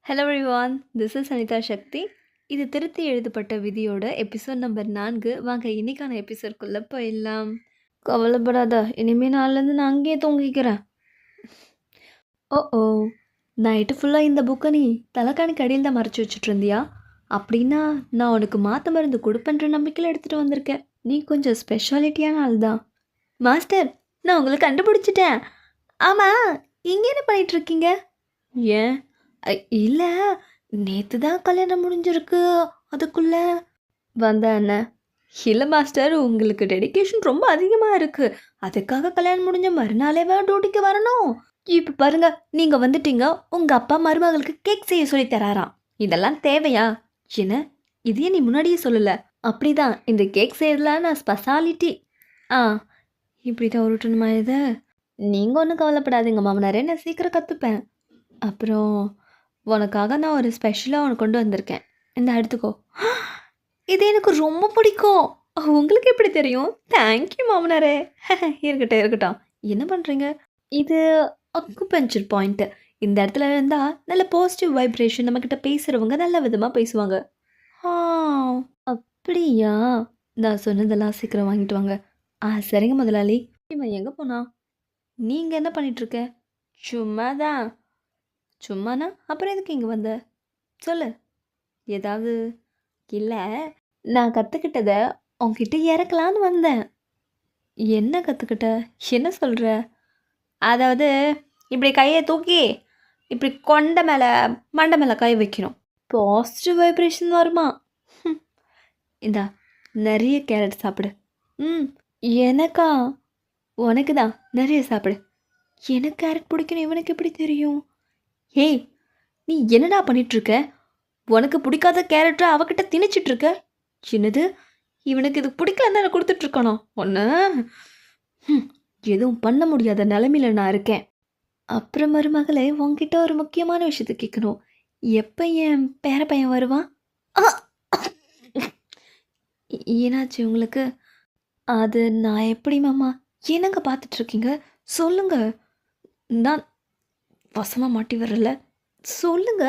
Hello everyone, this is Anitha Sakthi. இது திருத்தி எழுதப்பட்ட விதியோட எபிசோட் நம்பர் 4. வாங்க இன்னைக்கான எபிசோட்குள்ளே போயிடலாம். கவலைப்படாத, இனிமே நாள்லேருந்து நான் அங்கேயே தூங்கிக்கிறேன். ஓ ஓ, நைட்டு ஃபுல்லாக இந்த புக்கை நீ தலைக்காணிக்கு அடியில் தான் மறைச்சி வச்சுட்டு இருந்தியா? அப்படின்னா நான் உனக்கு மாற்ற மருந்து கொடுப்பேன்ற நம்பிக்கையில் எடுத்துகிட்டு வந்திருக்கேன். நீ கொஞ்சம் ஸ்பெஷாலிட்டியான ஆள் தான். மாஸ்டர், நான் உங்களை கண்டுபிடிச்சிட்டேன். ஆமாம், இங்கே என்ன பண்ணிட்டு இருக்கீங்க? ஏன்? இல்லை, நேற்று தான் கல்யாணம் முடிஞ்சிருக்கு, அதுக்குள்ள வந்த அண்ணன். இல்லை மாஸ்டர், உங்களுக்கு டெடிகேஷன் ரொம்ப அதிகமாக இருக்குது. அதுக்காக கல்யாணம் முடிஞ்ச மறுநாளேவா டியூட்டிக்கு வரணும்? இப்போ பாருங்க, நீங்கள் வந்துட்டீங்க, உங்கள் அப்பா மருமகளுக்கு கேக் செய்ய சொல்லி தராராம். இதெல்லாம் தேவையா? என்ன, இதையே நீ முன்னாடியே சொல்லலை? அப்படிதான், இந்த கேக் செய்யறதுலாம் நான் ஸ்பெஷாலிட்டி. ஆ, இப்படி தான் உருட்டணுமா இதை? நீங்கள் ஒன்றும் கவலைப்படாதீங்க மாமனாரே, நான் சீக்கிரம் கற்றுப்பேன். அப்புறம் உனக்காக நான் ஒரு ஸ்பெஷலாக உனக்கு கொண்டு வந்திருக்கேன். இந்த எடுத்துக்கோ. இது எனக்கு ரொம்ப பிடிக்கும். உங்களுக்கு எப்படி தெரியும்? தேங்க்யூ மாமனாரே. இருக்கட்டும் இருக்கட்டும். என்ன பண்ணுறீங்க? இது அக்குபஞ்சர் பாயிண்ட்டு. இந்த இடத்துல இருந்தால் நல்ல பாசிட்டிவ் வைப்ரேஷன், நம்மக்கிட்ட பேசுகிறவங்க நல்ல விதமாக பேசுவாங்க. ஆ, அப்படியா? நான் சொன்னதெல்லாம் சீக்கிரம் வாங்கிட்டு வாங்க. சரிங்க முதலாளி. இவன் எங்கே போனா? நீங்கள் என்ன பண்ணிகிட்ருக்க? சும்மா தான். சும்மாண்ணா அப்புறம் எதுக்கு இங்கே வந்த? சொல்லு. ஏதாவது? இல்லை, நான் கற்றுக்கிட்டதை உங்ககிட்ட இறக்கலான்னு வந்தேன். என்ன கற்றுக்கிட்ட? என்ன சொல்கிற? அதாவது இப்படி கையை தூக்கி இப்படி கொண்ட மேலே மண்டை மேலே கை வைக்கணும். பாசிட்டிவ் வைப்ரேஷன் வருமா? இந்தா, நிறைய கேரட் சாப்பிடு. எனக்கா? உனக்கு தான், நிறைய சாப்பிடு. எனக்கு கேரட் பிடிக்கணும், இவனுக்கு எப்படி தெரியும்? ஏய், நீ என்னடா பண்ணிகிட்ருக்க? உனக்கு பிடிக்காத கேரக்டரை அவகிட்ட திணிச்சிட்ருக்க. என்னது, இவனுக்கு இது பிடிக்கலன்னு தான் கொடுத்துட்ருக்கானோ ஒன்று? எதுவும் பண்ண முடியாத நிலைமையில் நான் இருக்கேன். அப்புறம் மருமகளே, உங்ககிட்ட ஒரு முக்கியமான விஷயத்தை கேட்கணும். எப்போ என் பேர பையன் வருவான்? ஏனாச்சு உங்களுக்கு? அது நான் எப்படி மாமா? என்னங்க பார்த்துட்ருக்கீங்க? சொல்லுங்க. நான் வசமாக மாட்டி வரல. சொல்லுங்க.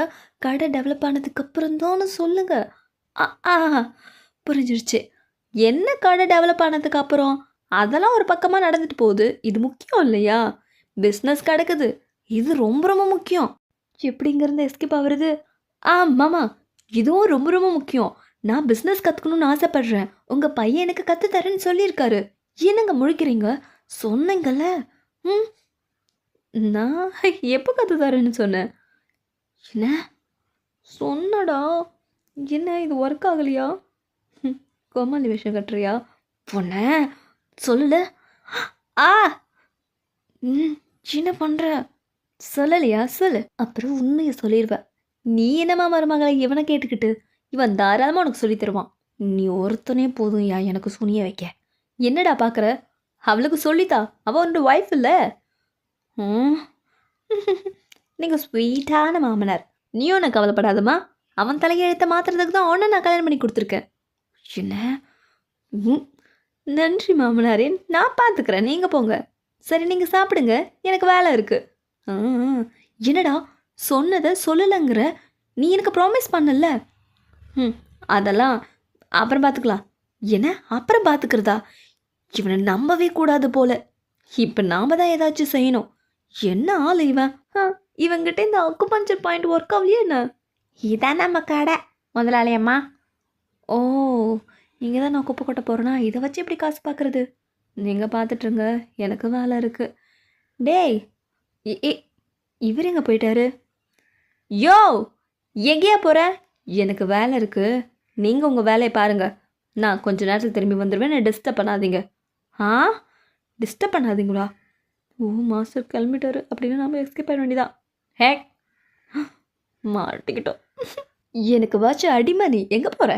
கடை டெவலப் ஆனதுக்கப்புறம் தானே சொல்லுங்க. ஆ, புரிஞ்சிருச்சு. என்ன கடை டெவலப் ஆனதுக்கப்புறம்? அதெல்லாம் ஒரு பக்கமாக நடந்துட்டு போகுது. இது முக்கியம் இல்லையா? பிஸ்னஸ் கிடக்குது, இது ரொம்ப ரொம்ப முக்கியம். எப்படிங்கிறது எஸ்கேப் ஆகுறது? மாமா, இதுவும் ரொம்ப ரொம்ப முக்கியம். நான் பிஸ்னஸ் கற்றுக்கணும்னு ஆசைப்பட்றேன். உங்கள் பையன் எனக்கு கற்றுத்தரேன்னு சொல்லியிருக்காரு. என்னங்க முழிக்கிறீங்க? சொன்னீங்கல்ல. நான் எப்போ கற்றுத்தரேன்னு சொன்னேன்? என்ன சொன்னடா? என்ன இது ஒர்க் ஆகலையா? கோமாளி விஷயம் கட்டுறியா? பொண்ண சொல்லல. ஆ, என்ன பண்ணுற? சொல்லலையா? சொல்லு, அப்புறம் உண்மையை சொல்லிடுவேன். நீ என்னம்மா மருமகளை இவனை கேட்டுக்கிட்டு? இவன் தாராளமாக உனக்கு சொல்லி தருவான். நீ ஒருத்தனே போதும் யா எனக்கு சுனிய வைக்க. என்னடா பார்க்குற? அவளுக்கு சொல்லித்தா, அவள் உன்னோட ஒய்ஃப் இல்லை. நீங்கள் ஸ்வீட்டான மாமனார். நீயும் ஒன்று கவலைப்படாதம்மா. அவன் தலையெழுத்தை மாற்றுறதுக்கு தான் ஒன்று நான் கல்யாணம் பண்ணி கொடுத்துருக்கேன். என்ன? நன்றி மாமனாரே, நான் பார்த்துக்கிறேன், நீங்கள் போங்க. சரி, நீங்கள் சாப்பிடுங்க, எனக்கு வேலை இருக்குது. என்னடா சொன்னதை சொல்லலைங்கிற? நீ எனக்கு ப்ராமிஸ் பண்ணல. அதெல்லாம் அப்புறம் பார்த்துக்கலாம். என்ன அப்புறம் பார்த்துக்கிறதா? இவனை நம்பவே கூடாது போல. இப்போ நாம் தான் ஏதாச்சும் செய்யணும். என்ன ஆள் இவன்? இவங்கிட்ட இந்த அக்குபஞ்சர் பாயிண்ட் ஒர்க் ஆகலையே என்ன? இதான் நம்ம கடை முதலாளி அம்மா. ஓ, நீங்கள் தான் நான் குப்பை கொட்ட போகிறேன்னா இதை வச்சு எப்படி காசு பார்க்குறது? நீங்கள் பார்த்துட்ருங்க, எனக்கு வேலை இருக்குது. டேய், இவர் எங்கே போயிட்டாரு? யோ, எங்கேயா போகிற? எனக்கு வேலை இருக்குது, நீங்கள் உங்கள் வேலையை பாருங்கள். நான் கொஞ்ச நேரத்தில் திரும்பி வந்துடுவேன், நான் டிஸ்டர்ப் பண்ணாதீங்க. டிஸ்டர்ப் பண்ணாதீங்களா? ஓ, மாஸ்டர் கிளம்பிட்டாரு அப்படின்னு நம்ம எஸ்கேப் பண்ண வேண்டியதான். ஹேக், மாட்டிக்கிட்டோம். எனக்கு வாட்ச அடிமணி, எங்கே போகிற?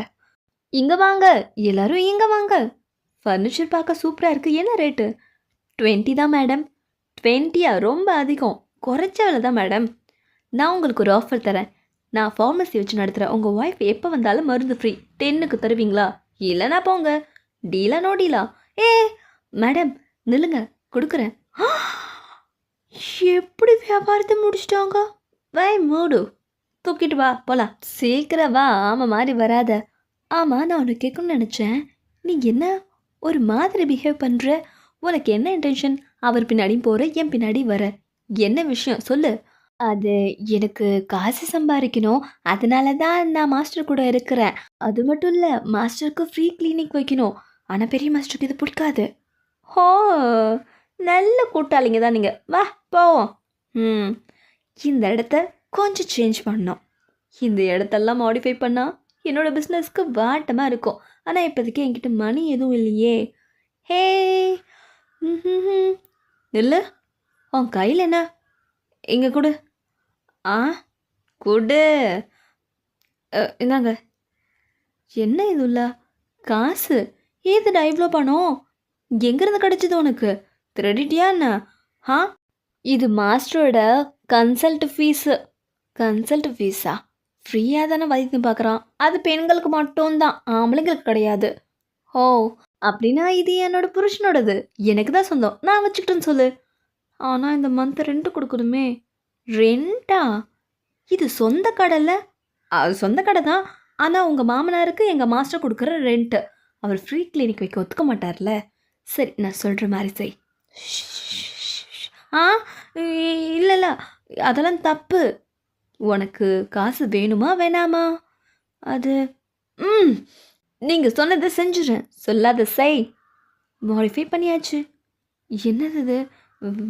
இங்கே வாங்க எல்லாரும், இங்கே வாங்க. ஃபர்னிச்சர் பார்க்க சூப்பராக இருக்குது. என்ன ரேட்டு? 20 தான் மேடம். 20யா? ரொம்ப அதிகம். குறைச்ச வேலை தான் மேடம். நான் உங்களுக்கு ஒரு ஆஃபர் தரேன். நான் ஃபார்மசி வச்சு நடத்துகிறேன். உங்கள் ஒய்ஃப் எப்போ வந்தாலும் மருந்து ஃப்ரீ. 10க்கு தருவீங்களா? இல்லைனா போங்க. டீலா நோ டீலா? மேடம் நில்லுங்க, கொடுக்குறேன். எப்படி வியாபாரத்தை முடிச்சிட்டாங்க? வை மூடு. தூக்கிட்டு வா போலாம். சீக்கிரம் வா. ஆமாம் மாதிரி வராத. ஆமாம், நான் உனக்கு கேட்கணும்னு நினச்சேன். நீ என்ன ஒரு மாதிரி பிஹேவ் பண்ணுற? உனக்கு என்ன இன்டென்ஷன்? அவர் பின்னாடியும் போகிற, என் பின்னாடி வர. என்ன விஷயம் சொல்லு. அது எனக்கு காசு சம்பாதிக்கணும். அதனால தான் நான் மாஸ்டர் கூட இருக்கிறேன். அது மட்டும் இல்லை, மாஸ்டருக்கு ஃப்ரீ கிளினிக் வைக்கணும். ஆனால் பெரிய மாஸ்டருக்கு இது பிடிக்காது. ஓ, நல்ல கூட்டாளிங்க தான் நீங்கள். வா போவோம். இந்த இடத்த கொஞ்சம் சேஞ்ச் பண்ணோம். இந்த இடத்தெல்லாம் மாடிஃபை பண்ணால் என்னோடய பிஸ்னஸ்க்கு வாட்டமாக இருக்கும். ஆனால் இப்போதைக்கு என்கிட்ட மணி எதுவும் இல்லையே. ஹே, இல்லை, உன் கையில் என்ன? இங்கே கொடு. ஆ, கொடு. இந்தாங்க. என்ன இது இல்லை காசு? ஏதுடா இவ்வளோ பணம்? எங்கேருந்து கிடச்சிது உனக்கு? திருடிட்டியா என்ன? ஆ, இது மாஸ்டரோட கன்சல்ட் ஃபீஸு. கன்சல்ட் ஃபீஸா? ஃப்ரீயாக தானே வைத்தியம் பார்க்குறான். அது பெண்களுக்கு மட்டும்தான், ஆம்பளைங்களுக்கு கிடையாது. ஓ, அப்படின்னா இது என்னோட புருஷனோடது, எனக்கு தான் சொந்தம். நான் வச்சுக்கிட்டேன்னு சொல்லு. ஆனால் இந்த மந்த் ரெண்ட்டு கொடுக்கணுமே. ரெண்டா? இது சொந்த கடையில்? அது சொந்த கடை தான். ஆனால் உங்கள் மாமனாருக்கு எங்கள் மாஸ்டர் கொடுக்குற ரெண்ட்டு. அவர் ஃப்ரீ கிளினிக் வைக்க ஒத்துக்க மாட்டார்ல. சரி, நான் சொல்கிற மாதிரி செய். ஆ, இல்லை இல்லை, அதெல்லாம் தப்பு. உனக்கு காசு வேணுமா வேணாமா? அது நீங்கள் சொன்னதை செஞ்சுறேன், சொல்லாத செய். மாடிஃபை பண்ணியாச்சு. என்னது இது?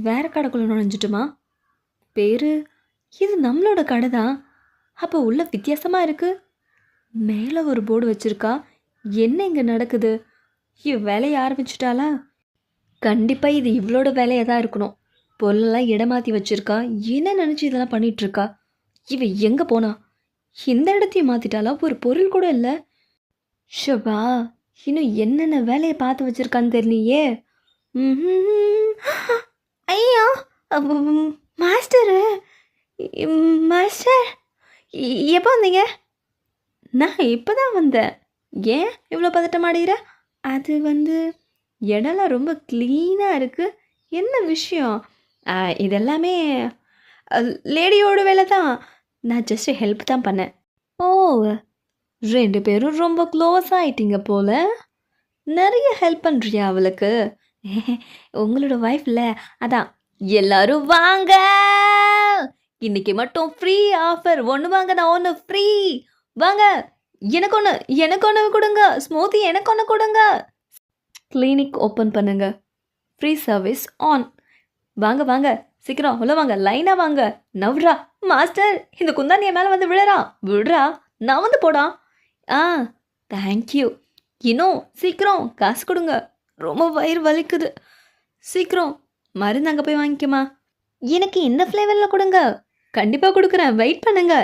வேறு கடைக்குள்ளே நுழைஞ்சிட்டுமா? பேர் இது நம்மளோட கடை தான். அப்போ உள்ள வித்தியாசமாக இருக்குது. மேலே ஒரு போர்டு வச்சுருக்கா. என்ன இங்கே நடக்குது? வேலையை ஆரம்பிச்சிட்டாளா? கண்டிப்பாக இது இவளோட வேலையாக தான் இருக்கணும். பொருளெல்லாம் இடமாற்றி வச்சுருக்கா. என்ன நினச்சி இதெல்லாம் பண்ணிகிட்ருக்கா? இவ எங்கே போனா? இந்த இடத்தையும் மாற்றிட்டாளா? ஒரு பொருள் கூட இல்லை. ஷபா, இன்னும் என்னென்ன வேலையை பார்த்து வச்சுருக்கான்னு தெரியலையே. ஐயா, மாஸ்டரு, மாஸ்டர் எப்போ வந்தீங்க? நான் இப்போ தான் வந்தேன். ஏன் இவ்வளோ பதட்டம் ஆடுகிற? அது இடம்லாம் ரொம்ப க்ளீனாக இருக்குது. என்ன விஷயம்? இதெல்லாமே லேடியோட வேலை தான். நான் ஜஸ்ட் ஹெல்ப் தான் பண்ணேன். ஓ, 2 பேரும் ரொம்ப க்ளோஸ் ஆகிட்டீங்க போல். நிறைய ஹெல்ப் பண்ணுறியா அவளுக்கு? உங்களோட ஒய்ஃபில் அதான். எல்லாரும் வாங்க, இன்னைக்கு மட்டும் ஃப்ரீ ஆஃபர். ஒன்று வாங்க நான் ஒன்று ஃப்ரீ. வாங்க, எனக்கு ஒன்று கொடுங்க. ஸ்மூத்தி எனக்கு ஒன்று கொடுங்க. கிளினிக் ஓப்பன் பண்ணுங்க. Free service on. வாங்க வாங்க, சீக்கிரம் உள்ள வாங்க, லைனாக வாங்க. நவ்ரா மாஸ்டர், இந்த குந்தானிய மேலே விடுறா. நான் போடா. தேங்க்யூ. இன்னும் சீக்கிரம் காசு கொடுங்க. ரொம்ப வயிறு வலிக்குது. சீக்கிரம் மருந்து அங்கே போய் வாங்கிக்கமா. எனக்கு இந்த ஃப்ளேவரில் கொடுங்க. கண்டிப்பாக கொடுக்குறேன், வெயிட் பண்ணுங்க.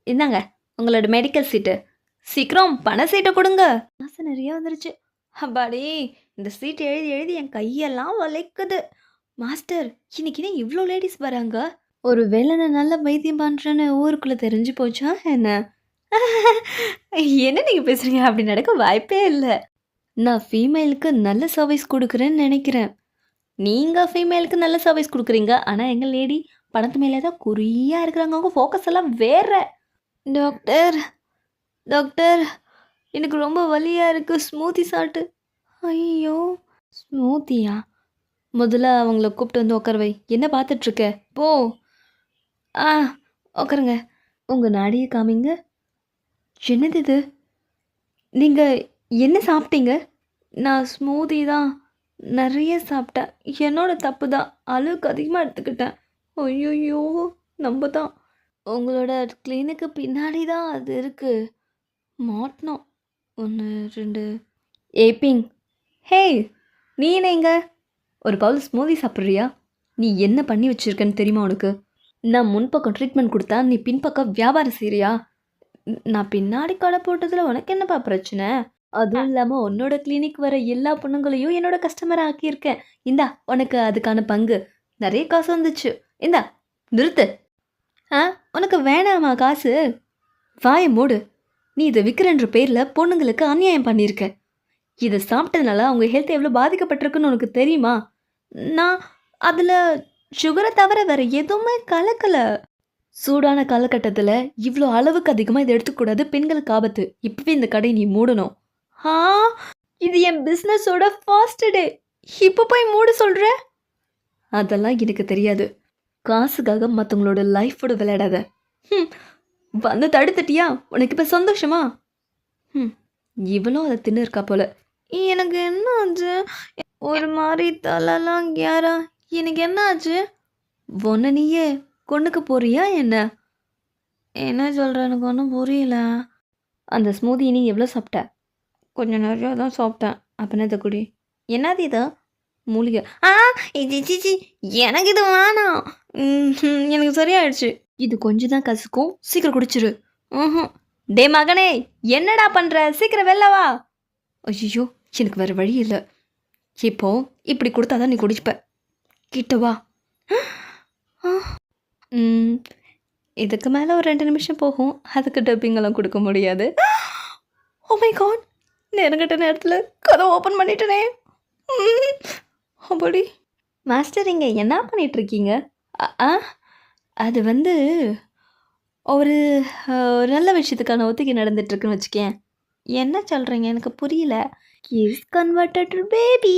இந்தாங்க உங்களோட மெடிக்கல் சீட்டு. சீக்கிரம் பண சீட்டை கொடுங்க. காசு நிறைய வந்துருச்சு. அப்பாடி, இந்த சீட்டு எழுதி எழுதி என் கையெல்லாம் வலிக்குது. மாஸ்டர், இன்னைக்கு இவ்வளோ லேடிஸ் வராங்க. ஒரு வேளை நான் நல்ல வைத்தியம் பண்ணுறேன்னு ஊருக்குள்ளே தெரிஞ்சு போச்சா என்ன? என்ன நீங்கள் பேசுகிறீங்க? அப்படி நடக்க வாய்ப்பே இல்லை. நான் ஃபீமேலுக்கு நல்ல சர்வீஸ் கொடுக்குறேன்னு நினைக்கிறேன். நீங்கள் ஃபீமேலுக்கு நல்ல சர்வீஸ் கொடுக்குறீங்க, ஆனால் எங்கள் லேடி பணத்து மேலே தான் குறியாக இருக்கிறாங்க. அவங்க ஃபோக்கஸ் எல்லாம் வேற. டாக்டர், எனக்கு ரொம்ப வலியாக இருக்குது. ஸ்மூத்தி சாப்பிட்டு. ஐயோ, ஸ்மூத்தியா? முதல்ல அவங்கள கூப்பிட்டு உட்கார வை. என்ன பார்த்துட்ருக்க? போ. உட்காருங்க. உங்கள் நாடியை காமிங்க. என்னது இது? நீங்கள் என்ன சாப்பிட்டீங்க? நான் ஸ்மூதி தான் நிறைய சாப்பிட்டேன். என்னோட தப்பு தான். அளவுக்கு அதிகமாக எடுத்துக்கிட்டேன். ஐயோ, நம்ம தான். உங்களோட கிளினிக்கு பின்னாடி தான் அது இருக்குது. மாட்டினோம். 1 2. ஏப்பிங், ஹே, நீ என்ன இங்க? ஒரு பவுல் ஸ்மூதி சாப்பிட்றியா? நீ என்ன பண்ணி வச்சுருக்கன்னு தெரியுமா உனக்கு? நான் முன்பக்கம் ட்ரீட்மெண்ட் கொடுத்தா நீ பின்பக்கம் வியாபாரம் செய்கிறியா? நான் பின்னாடி கடை போட்டதில் உனக்கு என்னப்பா பிரச்சனை? அதுவும் இல்லாமல் உன்னோட கிளினிக் வர எல்லா பொண்ணுங்களையும் என்னோட கஸ்டமராக ஆக்கியிருக்கேன். இந்தா உனக்கு அதுக்கான பங்கு. நிறைய காசு வந்துச்சு. இந்தா, நிறுத்து. உனக்கு வேணாமா காசு? வாய மூடு. நீ இதை விற்கிறன்ற பேரில் பொண்ணுங்களுக்கு அநியாயம் பண்ணியிருக்க. இதை சாப்பிட்டதுனால அவங்க ஹெல்த் எவ்வளோ பாதிக்கப்பட்டிருக்குன்னு உனக்கு தெரியுமா? நான் அதில் சுகரை தவிர வேறு எதுவுமே கலக்கலை. சூடான காலகட்டத்தில் இவ்வளோ அளவுக்கு அதிகமாக இதை எடுத்துக்கூடாது, பெண்களுக்கு ஆபத்து. இப்பவே இந்த கடை நீ மூடணும். ஆ, இது என் பிஸ்னஸோட ஃபர்ஸ்ட் டே, இப்போ போய் மூட சொல்கிற? அதெல்லாம் எனக்கு தெரியாது. காசுக்காக மற்றவங்களோட லைஃபோட விளையாடாத. ம், வந்து தடுத்துட்டியா? உனக்கு இப்போ சந்தோஷமா? ம், இவளும் அதை தின்னு இருக்கா போல. எனக்கு என்ன ஆச்சு? ஒரு மாதிரி தலைலாம் கேரா. எனக்கு என்ன ஆச்சு? உன்னை நீயே கொண்டுக்க போறியா என்ன? என்ன சொல்கிற? எனக்கு ஒன்றும் புரியல. அந்த ஸ்மூதி நீ எவ்வளோ சாப்பிட்ட? கொஞ்சம் நிறையா தான் சாப்பிட்டேன். அப்போ இதை குடி. என்னது இது? மூலிகை. சிச்சி, எனக்கு இது வேணாம். எனக்கு சரியாயிடுச்சு. இது கொஞ்சம் தான் கசுக்கும், சீக்கிரம் குடிச்சிரு. ம். டே மகனே, என்னடா பண்ணுற? சீக்கிரம் வெளில வா. ஐயோ, எனக்கு வேறு வழி இல்லை. இப்போ இப்படி கொடுத்தாதான் நீ குடிப்ப. கிட்ட வா. இதுக்கு மேலே ஒரு 2 நிமிஷம் போகும். அதுக்கு டப்பிங்கெல்லாம் கொடுக்க முடியாது. ஓ மை காட், நேரங்கட்ட நேரத்தில் கதை ஓப்பன் பண்ணிட்டனே. அப்படி மாஸ்டர், இங்கே என்ன பண்ணிகிட்ருக்கீங்க? அது வந்து ஒரு நல்ல விஷயத்துக்கான ஒத்திகை நடந்துட்டுருக்குன்னு வச்சுக்கேன். என்ன சொல்கிறீங்க? எனக்கு புரியல. Is converted baby.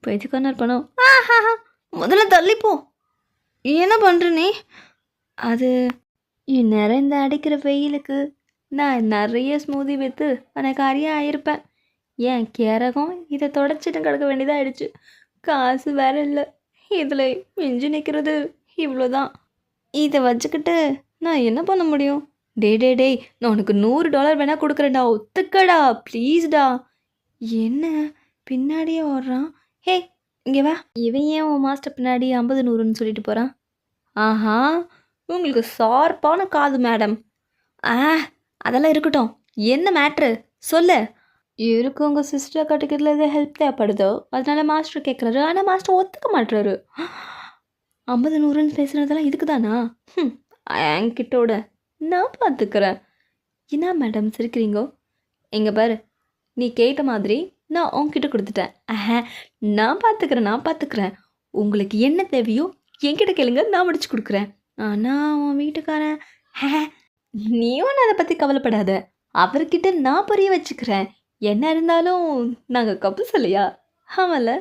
பேச்சு கன்வெர்ட் பண்ணோம். முதல்ல தள்ளிப்போ. என்ன பண்ணுற நீ? அது இந்நேரம் இந்த அடிக்கிற வெயிலுக்கு நான் நிறைய ஸ்மூதி விற்று பணக்காரியாக ஆயிருப்பேன். ஏன் கேரகம் இதை தொடச்சிட்டு கிடக்க வேண்டியதாக ஆயிடுச்சு. காசு வேற இல்லை. இதில் மிஞ்சி நிற்கிறது இவ்வளோதான். இதை வச்சுக்கிட்டு நான் என்ன பண்ண முடியும்? டேய், நான் உனக்கு $100 வேணால் கொடுக்குறேன்டா, ஒத்துக்கடா ப்ளீஸ்டா. என்ன பின்னாடியே ஓடுறான்? ஹே, இங்கே வா. இவன் ஏன் உன் மாஸ்டர் பின்னாடி 50 100ன்னு சொல்லிட்டு போகிறான்? ஆஹா, உங்களுக்கு ஷார்ப்பான காது மேடம். அதெல்லாம் இருக்கட்டும். என்ன மேட்ரு சொல்லு. இருக்கு, உங்கள் சிஸ்டரை கட்டிக்கிறதுல எதாவது ஹெல்ப் தேவைப்படுதோ, அதனால மாஸ்டர் கேட்குறாரு. ஆனால் மாஸ்டர் ஒத்துக்க மாட்டுறாரு. 50 100ன்னு பேசுகிறதெல்லாம் இதுக்கு தானா? என்கிட்டோட நான் பார்த்துக்கிறேன். என்ன மேடம் சிரிக்கிறீங்கோ? எங்கே பாரு, நீ கேட்ட மாதிரி நான் உன்கிட்ட கொடுத்துட்டேன். நான் பார்த்துக்கிறேன். உங்களுக்கு என்ன தேவையோ என்கிட்ட கேளுங்க, நான் முடிச்சு கொடுக்குறேன். ஆனால் உன் வீட்டுக்காரன், நீ ஒன்று அதை பற்றி கவலைப்படாத, அவர்கிட்ட நான் புரிய வச்சுக்கிறேன். என்ன இருந்தாலும் நாங்கள் கப்புல்ஸ் இல்லையா? ஆமாம்ல.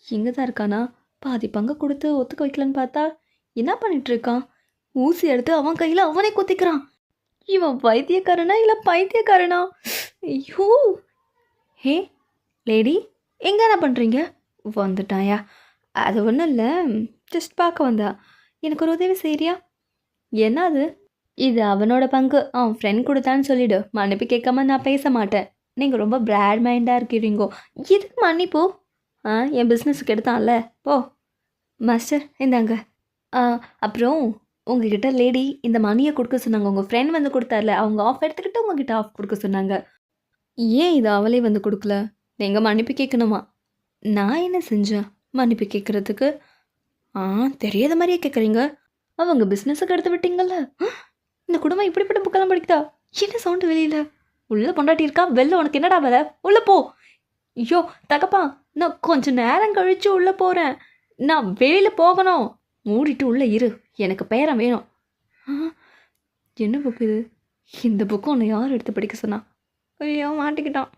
எங்கே தான் இருக்கானா? பாதி பங்கு கொடுத்து ஒத்துக்க வைக்கலன்னு பார்த்தா என்ன பண்ணிகிட்ருக்கான்? ஊசி எடுத்து அவன் கையில் அவனே குத்திக்கிறான். இவன் வைத்தியக்காரனா இல்லை பைத்தியக்காரனா? ஐயோ. ஹே லேடி, எங்கே என்ன பண்ணுறீங்க? வந்துட்டாயா? அது ஒன்றும் இல்லை, ஜஸ்ட் பார்க்க வந்தா. எனக்கு ஒரு உதவி செய்கிறியா? என்னது? இது அவனோட பங்கு, அவன் ஃப்ரெண்ட் கொடுத்தான்னு சொல்லிவிடு. மன்னிப்பு கேட்காம நான் பேச மாட்டேன். நீங்கள் ரொம்ப பிராட் மைண்டாக இருக்கிறீங்கோ. எதுக்கு மன்னிப்போ? என் பிஸ்னஸுக்கு எடுத்தான்ல, போ. மாஸ்டர் இந்தாங்க. அப்புறம் உங்ககிட்ட லேடி இந்த மணியை கொடுக்க சொன்னாங்க. உங்கள் ஃப்ரெண்ட் வந்து கொடுத்தார்ல, அவங்க ஆஃப் எடுத்துக்கிட்டு உங்ககிட்ட ஆஃப் கொடுக்க சொன்னாங்க. ஏன் இது அவளே வந்து கொடுக்கல? நீங்கள் மன்னிப்பு கேட்கணுமா? நான் என்ன செஞ்சேன் மன்னிப்பு கேட்குறதுக்கு? தெரியாத மாதிரியே கேட்குறீங்க. அவங்க பிஸ்னஸுக்கு எடுத்து விட்டீங்கல்ல. இந்த குடும்பம் இப்படிப்பட்ட புக்கெல்லாம் படிக்குதா? என்ன சவுண்டு வெளியில்? உள்ளே பொண்டாட்டி இருக்கா, வெளில உனக்கு என்னடா வேலை? உள்ளே போ. ஐயோ தகப்பா, நான் கொஞ்சம் நேரம் கழித்து உள்ளே போகிறேன். நான் வெளியில் போகணும். மூடிட்டு உள்ளே இரு, எனக்கு பேரன் வேணும். என்ன புக்கு இது? இந்த புக்கு உன்னை யார் எடுத்து படிக்க சொன்னா? ஐயோ மாட்டிக்கிட்டான்.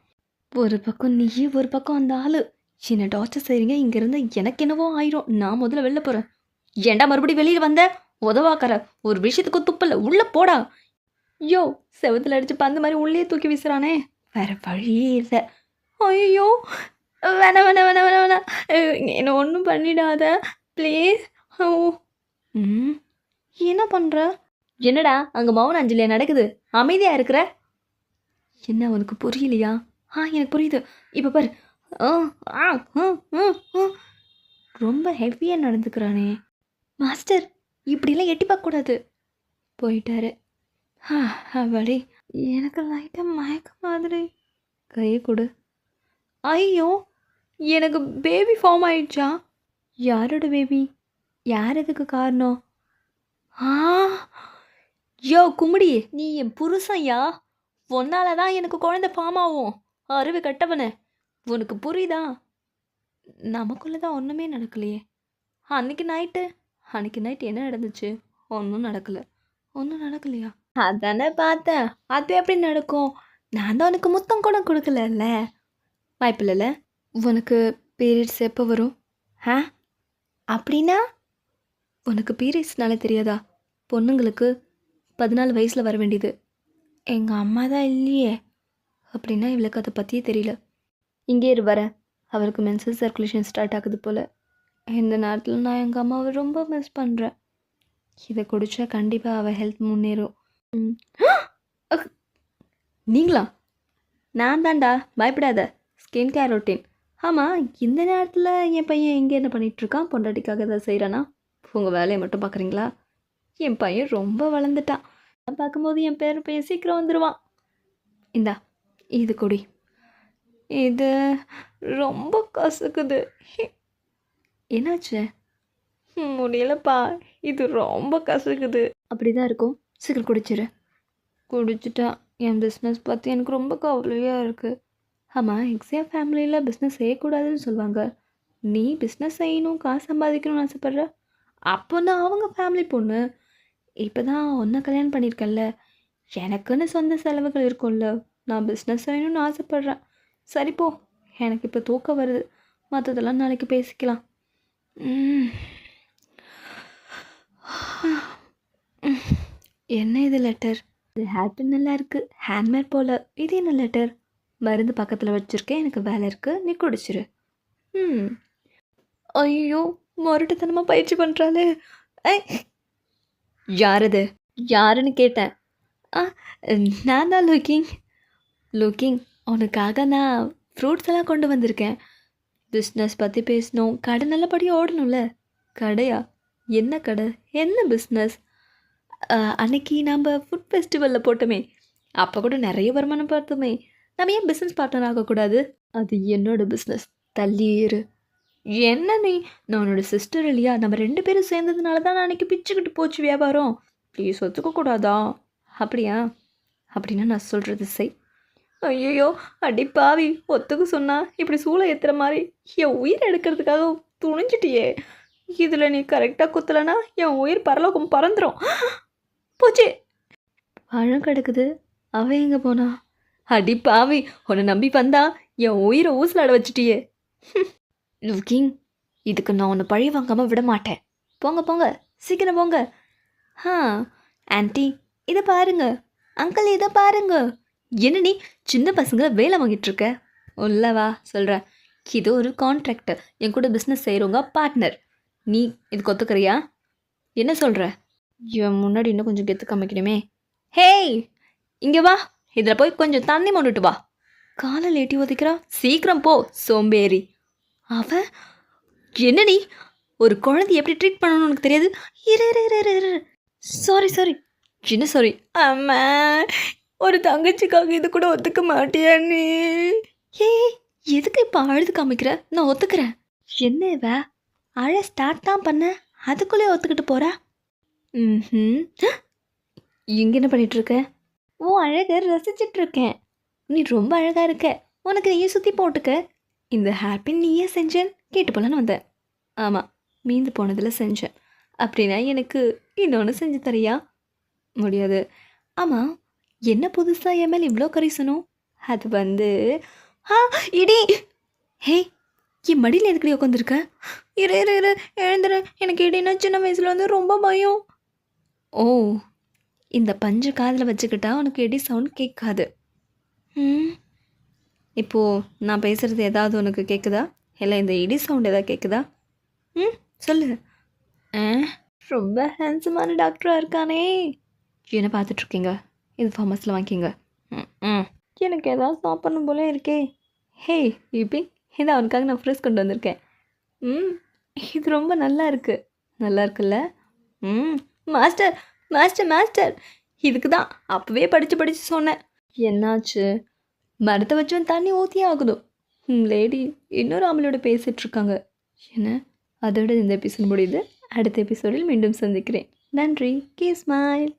ஒரு பக்கம் நீ, ஒரு பக்கம் அந்த ஆள் என்னை டார்ச்சர் செய்கிறீங்க. இங்கேருந்து எனக்கு என்னவோ ஆயிரும். நான் முதல்ல வெளில போகிறேன். ஏண்டா மறுபடியும் வெளியில் வந்த? உதவாக்கற ஒரு விஷயத்துக்கு துப்பில்ல, உள்ளே போடா. ஐயோ, செவத்தில் அடித்து பந்து மாதிரி உள்ளே தூக்கி வீசுறானே, வேறு வழியே இல்லை. ஐயோ வேணாம், என்னை ஒன்றும் பண்ணிடாத ப்ளீஸ். என்ன பண்ணுற? என்னடா அங்கே மௌன அஞ்சலியா நடக்குது? அமைதியாக இருக்கிற? என்ன உனக்கு புரியலையா? எனக்கு புரியுது. இப்போ பாரு. ரொம்ப ஹெவியாக நடந்துக்கிறானே. மாஸ்டர், இப்படிலாம் எட்டி பார்க்கக்கூடாது. போயிட்டாரு. அவளே, எனக்கு லைட்டாக மயக்க மாதிரி. கையை கொடு. ஐயோ, எனக்கு பேபி ஃபார்ம் ஆயிடுச்சா? யாரோட பேபி? யார் இதுக்கு காரணம்? யோ கும்மிடி, நீ என் புருஷன்யா. ஒன்னால தான் எனக்கு குழந்தை ஃபார்ம் ஆகும். அறிவு கட்டவனே, உனக்கு புரியுதா? நமக்குள்ளே தான் ஒன்றுமே நடக்கலையே. அன்னைக்கு நைட்டு என்ன நடந்துச்சு? ஒன்றும் நடக்கலை. ஒன்றும் நடக்கலையா? அதானே பார்த்தேன். அது எப்படி நடக்கும்? நான் தான் உனக்கு முத்தம் கூட கொடுக்கலல்ல. வாய்ப்பில்லைல்ல. உனக்கு பீரியட்ஸ் எப்போ வரும்? ஆ? அப்படின்னா உனக்கு பீரியட்ஸ்னால தெரியாதா? பொண்ணுங்களுக்கு 14 வயசில் வர வேண்டியது. எங்கள் அம்மா தான் இல்லையே. அப்படின்னா இவளுக்கு அதை பற்றியே தெரியல. இங்கே இரு வரேன். அவளுக்கு மென்சஸ் சர்க்குலேஷன் ஸ்டார்ட் ஆகுது போல். இந்த நேரத்தில் நான் எங்கள் அம்மாவை ரொம்ப மிஸ் பண்ணுறேன். இதை குடித்தா கண்டிப்பாக அவள் ஹெல்த் முன்னேறும். ம். நீங்களா? நான் தான்டா, பயப்படாத. Skin care routine. ஆமாம், இந்த நேரத்தில் என் பையன் எங்கே என்ன பண்ணிகிட்ருக்கான்? பொண்டாட்டிக்காக எதாவது செய்கிறானா? உங்கள் வேலையை மட்டும் பார்க்குறீங்களா? என் பையன் ரொம்ப வளர்ந்துட்டான். நான் பார்க்கும்போது என் பையன் சீக்கிரம் வந்துடுவான். இந்தா இது குடி. இது ரொம்ப கசக்குது. என்னாச்சு? முடியலப்பா, இது ரொம்ப கசக்குது. அப்படி தான் இருக்கும். சீக்கிரம் குடிச்சிரு. குடிச்சிட்டா என் பிஸ்னஸ் பற்றி எனக்கு ரொம்ப கவலையாக இருக்குது. ஆமாம், எக்ஸாம் ஃபேமிலியில் பிஸ்னஸ் செய்யக்கூடாதுன்னு சொல்லுவாங்க. நீ பிஸ்னஸ் செய்யணும், காசு சம்பாதிக்கணும்னு ஆசைப்பட்ற. அப்போ நான் அவங்க ஃபேமிலி பொண்ணு. இப்போ தான் ஒன்றை கல்யாணம் பண்ணியிருக்கேன்ல, எனக்குன்னு சொந்த செலவுகள் இருக்கும்ல. நான் பிஸ்னஸ் செய்யணும்னு ஆசைப்பட்றேன். சரிப்போ, எனக்கு இப்போ தூக்கம் வருது. மற்றதெல்லாம் நாளைக்கு பேசிக்கலாம். என்ன இது லெட்டர்? இது ஹேர்பின் நல்லா இருக்குது, ஹேண்ட்மேட் போல். இது என்ன லெட்டர்? மருந்து பக்கத்தில் வச்சுருக்கேன், எனக்கு வேலை இருக்குது, நீ குடிச்சிரு. ஐயோ, மொரட்டுத்தனமாக பயிற்சி பண்ணுறாளே. யாரது? யாருன்னு கேட்டேன். நான் தான் லுக்கிங். உனக்காக நான் ஃப்ரூட்ஸ் எல்லாம் கொண்டு வந்திருக்கேன். பிஸ்னஸ் பற்றி பேசணும், கடை நல்லபடியாக ஓடணும்ல. கடையா? என்ன கடை? என்ன பிஸ்னஸ்? அன்னைக்கு நாம் ஃபுட் ஃபெஸ்டிவலில் போட்டோமே, அப்போ கூட நிறைய வருமானம் பார்த்தோமே. நம்ம ஏன் பிஸ்னஸ் பார்ட்னர் ஆகக்கூடாது? அது என்னோட பிஸ்னஸ், தள்ளியேறு. என்ன நீ? நான் உன்னோட சிஸ்டர் இல்லையா? நம்ம 2 பேரும் சேர்ந்ததுனால தான் நான் அன்றைக்கி பிச்சுக்கிட்டு போச்சு வியாபாரம். ப்ளீஸ் ஒத்துக்கக்கூடாதா? அப்படியா? அப்படின்னா நான் சொல்கிறது செய். ஐயோ, அடி பாவி, ஒத்துக்க சொன்னா இப்படி சூளை ஏற்றுற மாதிரி என் உயிரை எடுக்கிறதுக்காக துணிஞ்சிட்டியே. இதில் நீ கரெக்டாக குத்தலைன்னா என் உயிர் பரலோகம் பறந்துடும். போச்சு. பழம் கிடக்குது, அவன் எங்கே போனா? அடி பாவி, உன்னை நம்பி வந்தா என் உயிரை ஊசலாட வச்சுட்டியே. லுக்கிங், இதுக்கு நான் உன்னை பழி வாங்காமல் விட மாட்டேன். போங்க சீக்கிரம் போங்க. ஆன்ட்டி இதை பாருங்க, அங்கிள் இதை பாருங்க. என்ன நீ சின்ன பசங்களை வேலை வாங்கிட்டுருக்க? உள்ளவா சொல்கிறேன். இது ஒரு கான்ட்ராக்டர், என் கூட பிஸ்னஸ் செய்கிறவங்க பார்ட்னர். நீ இதுக்கு ஒத்துக்கிறியா? என்ன சொல்கிற? இவன் முன்னாடி இன்னும் கொஞ்சம் கெத்து காமிக்கணுமே. ஹேய், இங்கே வா, இதில் போய் கொஞ்சம் தண்ணி மொண்டுட்டு வா. காலை லேட்டி ஒதுக்கிறா, சீக்கிரம் போ சோம்பேறி. அவன் என்ன நீ ஒரு குழந்தை எப்படி ட்ரீட் பண்ணணும்னு உனக்கு தெரியாது? இரு. சாரி என்ன சாரி? அம்மா, ஒரு தங்கச்சிக்காக இது கூட ஒத்துக்க மாட்டியா நீ? எதுக்கு இப்போ அழுது காமிக்கிற? நான் ஒத்துக்கிறேன். என்னவ அழ ஸ்டார்ட் தான் பண்ண, அதுக்குள்ளே ஒத்துக்கிட்டு போகிறா? இங்கே என்ன பண்ணிகிட்ருக்க? ஓ, அழகை ரசிச்சிட்ருக்கேன். நீ ரொம்ப அழகாக இருக்க, உனக்கு நீயே சுற்றி போட்டுக்க. இந்த ஹேர்பின் நீயே செஞ்சேன் கேட்டு போலான்னு வந்தேன். ஆமாம், மீந்து போனதில் செஞ்சேன். அப்படின்னா எனக்கு இன்னொன்று செஞ்சு தரியா? முடியாது. ஆமாம், என்ன புதுசாக என் மேலே இவ்வளோ கரிசனும்? அது இடி. ஹே, என் மடியில் எதுக்கடி உட்காந்துருக்க? இரு எழுந்துரு. எனக்கு இடினா சின்ன வயசில் வந்து ரொம்ப பயம். ஓ, இந்த பஞ்சு காதில் வச்சுக்கிட்டா உனக்கு இடி சவுண்ட் கேட்காது. இப்போது நான் பேசுகிறது ஏதாவது உனக்கு கேட்குதா? இல்லை இந்த இடி சவுண்ட் ஏதாவது கேட்குதா? சொல்லு. ரொம்ப ஹேண்ட்ஸமான டாக்டராக இருக்கானே. என்ன பார்த்துட்ருக்கீங்க? இது ஃபார்மஸில் வாங்கிக்கிங்க. எனக்கு ஏதாவது சாப்பிடணும் போல இருக்கே. ஹே யூபி, இதை அவனுக்காக நான் ஃப்ரெஷ் கொண்டு வந்திருக்கேன். இது ரொம்ப நல்லா இருக்குல்ல? மாஸ்டர் இதுக்கு தான் அப்போவே படித்து சொன்னேன். என்னாச்சு? மரத்தை வச்சு தண்ணி ஊற்றியே ஆகுதும். லேடி இன்னொரு ஆம்பளோட பேசிகிட்ருக்காங்க. என்ன? அதோட இந்த எபிசோட் முடியுது. அடுத்த எபிசோடில் மீண்டும் சந்திக்கிறேன். நன்றி. Keep smile.